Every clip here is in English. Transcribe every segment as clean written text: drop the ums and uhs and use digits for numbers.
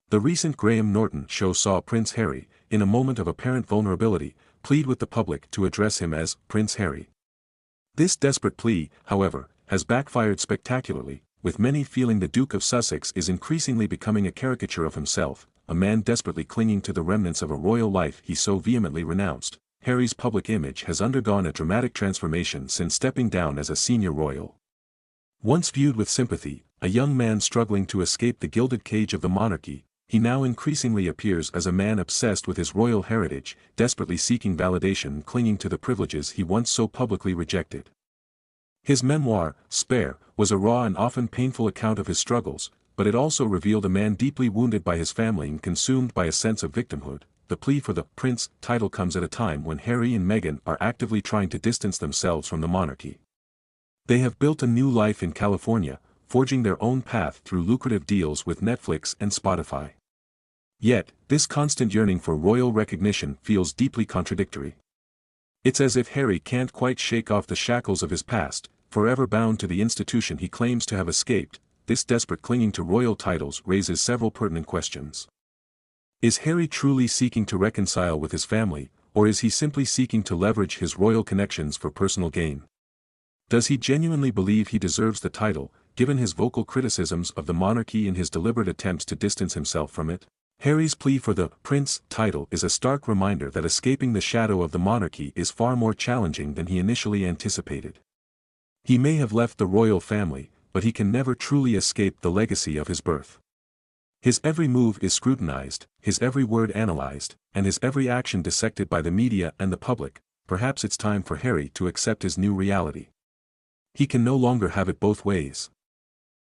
The recent Graham Norton show saw Prince Harry, in a moment of apparent vulnerability, plead with the public to address him as Prince Harry. This desperate plea, however, has backfired spectacularly, with many feeling the Duke of Sussex is increasingly becoming a caricature of himself, a man desperately clinging to the remnants of a royal life he so vehemently renounced. Harry's public image has undergone a dramatic transformation since stepping down as a senior royal. Once viewed with sympathy, a young man struggling to escape the gilded cage of the monarchy, he now increasingly appears as a man obsessed with his royal heritage, desperately seeking validation and clinging to the privileges he once so publicly rejected. His memoir, Spare, was a raw and often painful account of his struggles, but it also revealed a man deeply wounded by his family and consumed by a sense of victimhood. The plea for the Prince title comes at a time when Harry and Meghan are actively trying to distance themselves from the monarchy. They have built a new life in California, forging their own path through lucrative deals with Netflix and Spotify. Yet, this constant yearning for royal recognition feels deeply contradictory. It's as if Harry can't quite shake off the shackles of his past, forever bound to the institution he claims to have escaped. This desperate clinging to royal titles raises several pertinent questions. Is Harry truly seeking to reconcile with his family, or is he simply seeking to leverage his royal connections for personal gain? Does he genuinely believe he deserves the title, given his vocal criticisms of the monarchy and his deliberate attempts to distance himself from it? Harry's plea for the Prince title is a stark reminder that escaping the shadow of the monarchy is far more challenging than he initially anticipated. He may have left the royal family, but he can never truly escape the legacy of his birth. His every move is scrutinized, his every word analyzed, and his every action dissected by the media and the public. Perhaps it's time for Harry to accept his new reality. He can no longer have it both ways.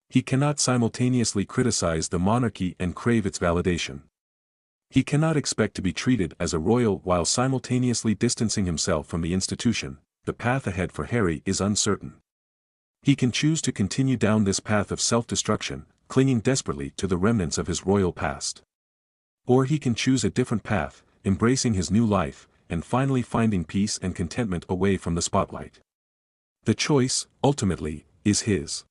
He cannot simultaneously criticize the monarchy and crave its validation. He cannot expect to be treated as a royal while simultaneously distancing himself from the institution. The path ahead for Harry is uncertain. He can choose to continue down this path of self-destruction, clinging desperately to the remnants of his royal past. Or he can choose a different path, embracing his new life, and finally finding peace and contentment away from the spotlight. The choice, ultimately, is his.